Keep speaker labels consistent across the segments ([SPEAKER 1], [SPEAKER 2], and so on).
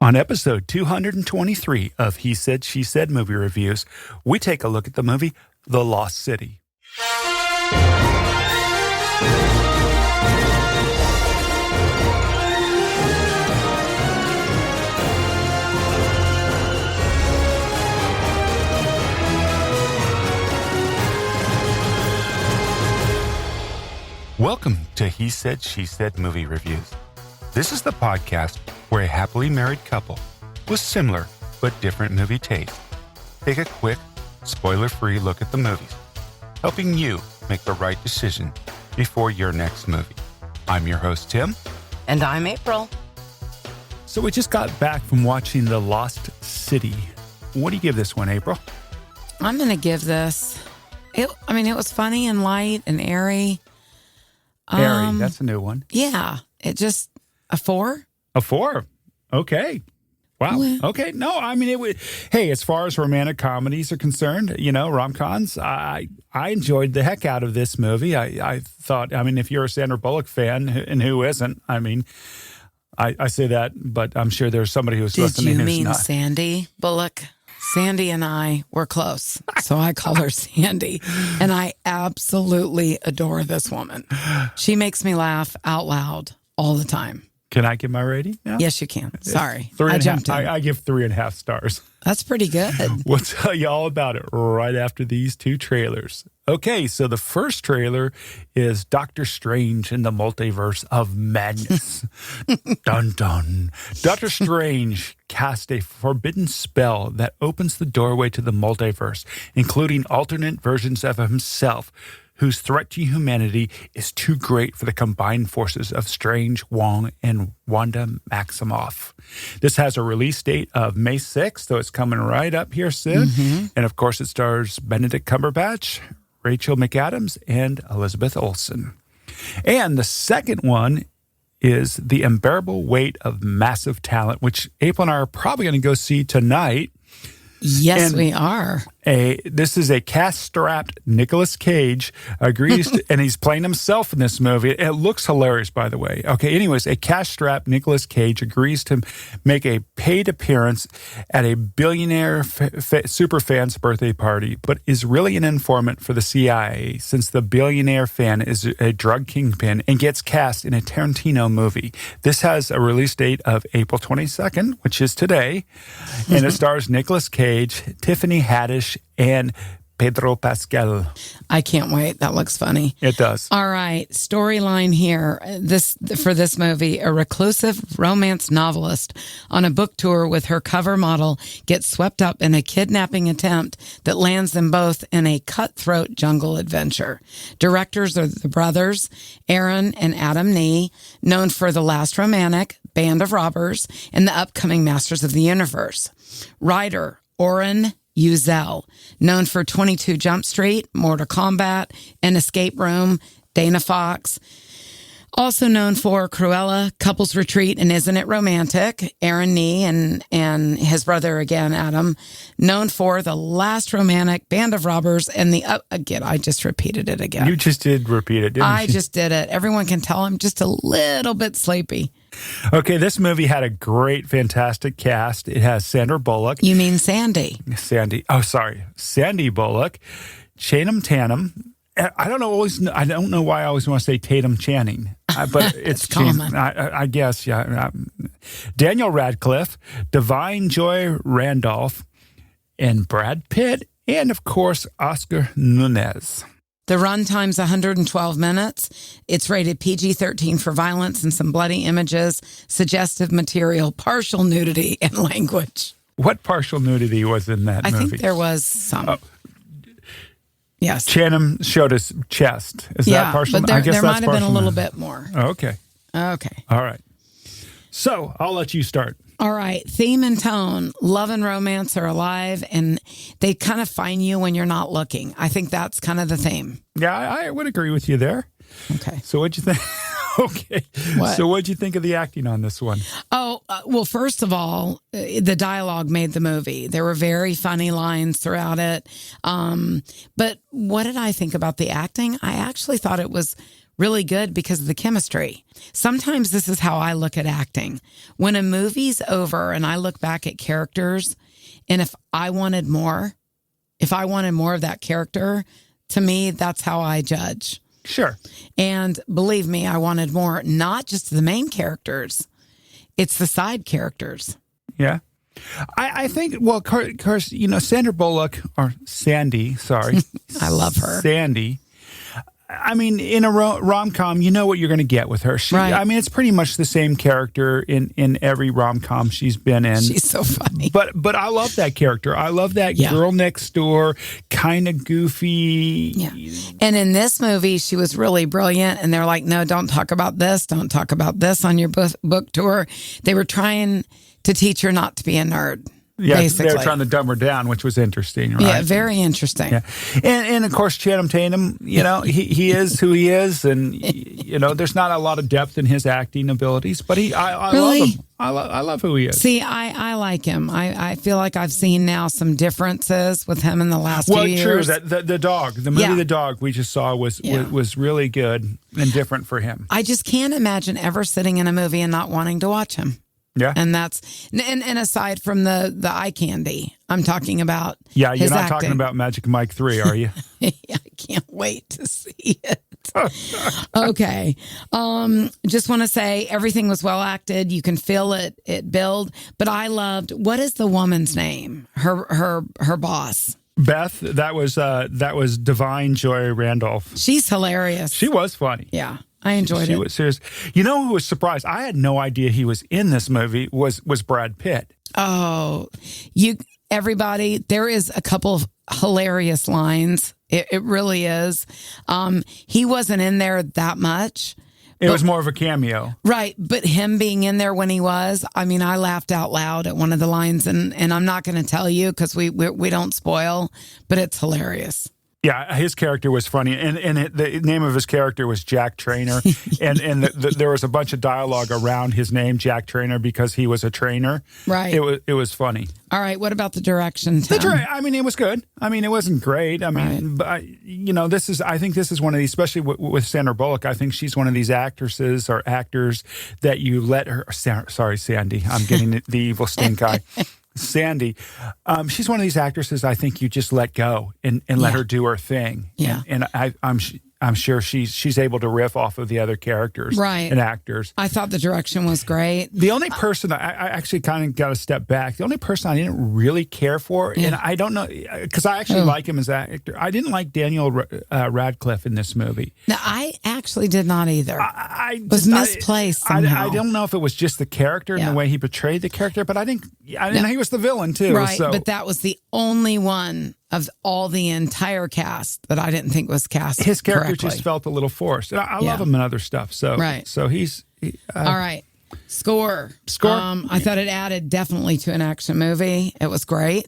[SPEAKER 1] On episode 223 of He Said, She Said movie reviews, we take a look at the movie The Lost City. Welcome to He Said, She Said movie reviews. This is the podcast where a happily married couple with similar but different movie tastes take a quick, spoiler-free look at the movies, helping you make the right decision before your next movie. I'm your host, Tim.
[SPEAKER 2] And I'm April.
[SPEAKER 1] So we just got back from watching The Lost City. What do you give this one, April?
[SPEAKER 2] I'm going to give this, it was funny and light and airy.
[SPEAKER 1] Airy, that's a new one.
[SPEAKER 2] Yeah, it just, a 4?
[SPEAKER 1] A 4. Okay. Wow.
[SPEAKER 2] Well,
[SPEAKER 1] okay. No, I mean, it would. Hey, as far as romantic comedies are concerned, rom-coms, I enjoyed the heck out of this movie. I thought, if you're a Sandra Bullock fan, and who isn't, I say that, but I'm sure there's somebody who's listening who's not.
[SPEAKER 2] Did you mean Sandy Bullock? Sandy and I were close, so I call her Sandy. And I absolutely adore this woman. She makes me laugh out loud all the time.
[SPEAKER 1] Can I give my rating now?
[SPEAKER 2] Yes, you can. Sorry.
[SPEAKER 1] I jumped in. I give 3.5 stars.
[SPEAKER 2] That's pretty good.
[SPEAKER 1] We'll tell you all about it right after these two trailers. Okay, so the first trailer is Doctor Strange in the Multiverse of Madness. Dun dun. Doctor Strange cast a forbidden spell that opens the doorway to the multiverse, including alternate versions of himself, whose threat to humanity is too great for the combined forces of Strange, Wong, and Wanda Maximoff. This has a release date of May 6th, so it's coming right up here soon. Mm-hmm. And of course, it stars Benedict Cumberbatch, Rachel McAdams, and Elizabeth Olsen. And the second one is The Unbearable Weight of Massive Talent, which April and I are probably going to go see tonight.
[SPEAKER 2] Yes, we are.
[SPEAKER 1] This is a cast-strapped Nicolas Cage agrees to, and he's playing himself in this movie. It looks hilarious, by the way. Okay, anyways, a cast-strapped Nicolas Cage agrees to make a paid appearance at a billionaire superfan's birthday party, but is really an informant for the CIA since the billionaire fan is a drug kingpin and gets cast in a Tarantino movie. This has a release date of April 22nd, which is today, and it stars Nicolas Cage, Tiffany Haddish, and Pedro Pascal.
[SPEAKER 2] I can't wait. That looks funny.
[SPEAKER 1] It does.
[SPEAKER 2] All right. Storyline here. For this movie, a reclusive romance novelist on a book tour with her cover model gets swept up in a kidnapping attempt that lands them both in a cutthroat jungle adventure. Directors are the brothers, Oren and Adam Nee, known for The Last Romantic, Band of Robbers, and the upcoming Masters of the Universe. Writer, Oren Uziel, known for 22 Jump Street, Mortal Kombat, and Escape Room, Dana Fox. Also known for Cruella, Couples Retreat, and Isn't It Romantic? Aaron Nee and his brother again, Adam, known for The Last Romantic, Band of Robbers, and I just repeated it again.
[SPEAKER 1] You just did repeat it, didn't you?
[SPEAKER 2] I just did it. Everyone can tell I'm just a little bit sleepy.
[SPEAKER 1] Okay, this movie had a great, fantastic cast. It has Sandra Bullock.
[SPEAKER 2] You mean Sandy?
[SPEAKER 1] Sandy Bullock, Channing Tatum. I don't know why I always want to say Tatum Channing, but it's
[SPEAKER 2] common.
[SPEAKER 1] I guess, yeah. Daniel Radcliffe, Divine Joy Randolph, and Brad Pitt, and of course, Oscar Nuñez.
[SPEAKER 2] The runtime's 112 minutes. It's rated PG-13 for violence and some bloody images, suggestive material, partial nudity, and language.
[SPEAKER 1] What partial nudity was in that movie?
[SPEAKER 2] I think there was some. Oh. Yes.
[SPEAKER 1] Channing showed his chest. Is that partial?
[SPEAKER 2] But there might have been a little bit more.
[SPEAKER 1] Oh, okay. All right. So I'll let you start.
[SPEAKER 2] All right. Theme and tone. Love and romance are alive, and they kind of find you when you're not looking. I think that's kind of the theme.
[SPEAKER 1] Yeah, I would agree with you there.
[SPEAKER 2] Okay.
[SPEAKER 1] So what'd you think? Okay.
[SPEAKER 2] What?
[SPEAKER 1] So what'd you think of the acting on this one?
[SPEAKER 2] Oh, well, first of all, the dialogue made the movie. There were very funny lines throughout it. But what did I think about the acting? I actually thought it was really good because of the chemistry. Sometimes this is how I look at acting. When a movie's over and I look back at characters, and if I wanted more of that character, to me, that's how I judge.
[SPEAKER 1] Sure.
[SPEAKER 2] And believe me, I wanted more, not just the main characters. It's the side characters.
[SPEAKER 1] Yeah. I think, well, of course, Sandra Bullock, or Sandy, sorry.
[SPEAKER 2] I love her.
[SPEAKER 1] Sandy. I mean, in a rom-com, you know what you're going to get with her.
[SPEAKER 2] Right.
[SPEAKER 1] I mean, it's pretty much the same character in every rom-com she's been in.
[SPEAKER 2] She's so funny.
[SPEAKER 1] But I love that character. I love that girl next door, kind of goofy.
[SPEAKER 2] Yeah. And in this movie, she was really brilliant. And they're like, no, don't talk about this. Don't talk about this on your book tour. They were trying to teach her not to be a nerd.
[SPEAKER 1] Yeah,
[SPEAKER 2] basically.
[SPEAKER 1] they were trying to dumb her down, which was interesting, right?
[SPEAKER 2] Yeah, very interesting.
[SPEAKER 1] Yeah. And of course, Channing Tatum, he is who he is, and there's not a lot of depth in his acting abilities, but I
[SPEAKER 2] Really?
[SPEAKER 1] love him. I love who he is.
[SPEAKER 2] See, I like him. I feel like I've seen now some differences with him in the last few years.
[SPEAKER 1] Well, true. The dog, the movie The Dog we just saw was really good and different for him.
[SPEAKER 2] I just can't imagine ever sitting in a movie and not wanting to watch him.
[SPEAKER 1] Yeah.
[SPEAKER 2] And that's, and aside from the eye candy, I'm talking about
[SPEAKER 1] Yeah, you're
[SPEAKER 2] his
[SPEAKER 1] not
[SPEAKER 2] acting.
[SPEAKER 1] talking about Magic Mike 3, are you?
[SPEAKER 2] I can't wait to see it. Okay. Just want to say everything was well acted. You can feel it build. But I loved, what is the woman's name? Her boss.
[SPEAKER 1] Beth, that was Divine Joy Randolph.
[SPEAKER 2] She's hilarious.
[SPEAKER 1] She was funny.
[SPEAKER 2] Yeah. I enjoyed it.
[SPEAKER 1] She was serious. You know who was surprised? I had no idea he was in this movie was Brad Pitt.
[SPEAKER 2] Oh, everybody, there is a couple of hilarious lines. It really is. He wasn't in there that much.
[SPEAKER 1] It was more of a cameo.
[SPEAKER 2] Right. But him being in there when he was, I mean, I laughed out loud at one of the lines, and I'm not going to tell you because we don't spoil, but it's hilarious.
[SPEAKER 1] Yeah, his character was funny, and the name of his character was Jack Trainer, and there was a bunch of dialogue around his name, Jack Trainer, because he was a trainer.
[SPEAKER 2] Right.
[SPEAKER 1] It was funny.
[SPEAKER 2] All right. What about the direction, Tim?
[SPEAKER 1] I mean, it was good. I mean, it wasn't great. I mean, but I think this is one of these, especially with Sandra Bullock. I think she's one of these actresses or actors that you let her. Sorry, Sandy. I'm getting the evil stink eye. Sandy, she's one of these actresses I think you just let go and let her do her thing.
[SPEAKER 2] Yeah.
[SPEAKER 1] And I'm sure she's able to riff off of the other characters and actors.
[SPEAKER 2] I thought the direction was great.
[SPEAKER 1] The only person I actually kind of got to step back. The only person I didn't really care for, and I don't know, because I actually like him as an actor. I didn't like Daniel Radcliffe in this movie.
[SPEAKER 2] No, I actually did not either.
[SPEAKER 1] I
[SPEAKER 2] was misplaced somehow.
[SPEAKER 1] I don't know if it was just the character and the way he portrayed the character, but I didn't know he was the villain too.
[SPEAKER 2] Right,
[SPEAKER 1] so.
[SPEAKER 2] but that was the only one of all the entire cast that I didn't think was cast.
[SPEAKER 1] His character
[SPEAKER 2] correctly.
[SPEAKER 1] just felt a little forced. And I love him in other stuff. So So he's
[SPEAKER 2] all right. Score. I thought it added definitely to an action movie. It was great.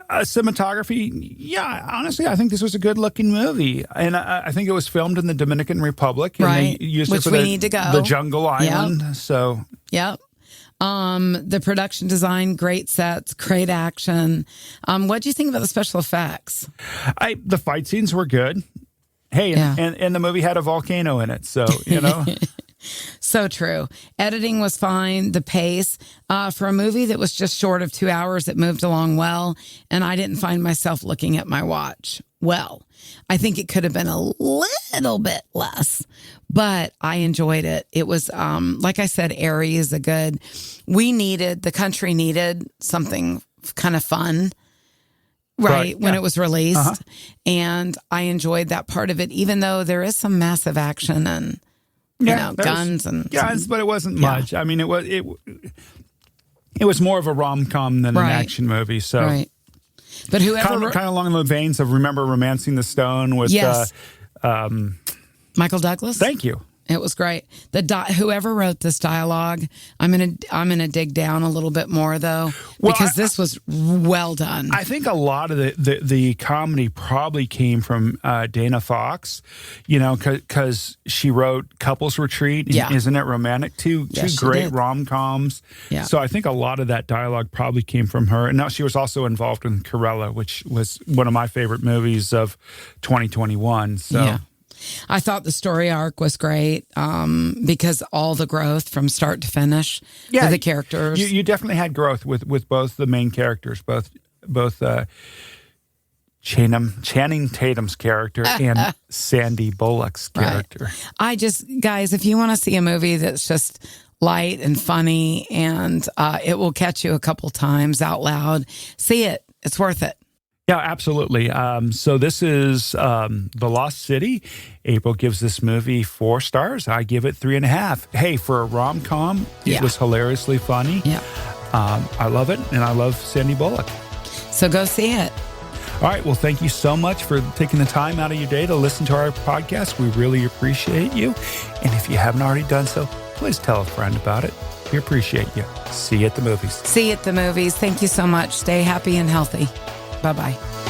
[SPEAKER 1] Cinematography, honestly, I think this was a good-looking movie, and I think it was filmed in the Dominican Republic, and they used
[SPEAKER 2] which
[SPEAKER 1] it for
[SPEAKER 2] we need to go.
[SPEAKER 1] The Jungle Island. So,
[SPEAKER 2] the production design, great sets, great action. What do you think about the special effects?
[SPEAKER 1] The fight scenes were good. Hey, and the movie had a volcano in it, so
[SPEAKER 2] So true. Editing was fine. The pace for a movie that was just short of 2 hours, it moved along well, and I didn't find myself looking at my watch. Well, I think it could have been a little bit less, but I enjoyed it. It was, like I said, airy is the country needed something kind of fun. Right, when it was released. And I enjoyed that part of it, even though there is some massive action and guns and
[SPEAKER 1] but it wasn't much. I mean, it was more of a rom-com than an action movie. So,
[SPEAKER 2] but whoever
[SPEAKER 1] kind of along the veins of Remember Romancing the Stone with
[SPEAKER 2] Michael Douglas.
[SPEAKER 1] Thank you.
[SPEAKER 2] It was great. Whoever wrote this dialogue, I'm gonna dig down a little bit more though, because this was well done.
[SPEAKER 1] I think a lot of the comedy probably came from Dana Fox, because she wrote Couples Retreat. And Isn't It Romantic? Two great rom-coms. Yeah. So I think a lot of that dialogue probably came from her. And now she was also involved in Corella, which was one of my favorite movies of 2021. So. Yeah.
[SPEAKER 2] I thought the story arc was great because all the growth from start to finish of the characters.
[SPEAKER 1] You definitely had growth with both the main characters, both Channing Tatum's character and Sandy Bullock's character.
[SPEAKER 2] Right. Guys, if you want to see a movie that's just light and funny and it will catch you a couple times out loud, see it. It's worth it.
[SPEAKER 1] Yeah, absolutely. So this is The Lost City. April gives this movie 4 stars. I give it 3.5. Hey, for a rom-com, it was hilariously funny.
[SPEAKER 2] Yeah.
[SPEAKER 1] I love it, and I love Sandy Bullock.
[SPEAKER 2] So go see it.
[SPEAKER 1] All right. Well, thank you so much for taking the time out of your day to listen to our podcast. We really appreciate you. And if you haven't already done so, please tell a friend about it. We appreciate you. See you at the movies.
[SPEAKER 2] See you at the movies. Thank you so much. Stay happy and healthy. Bye-bye.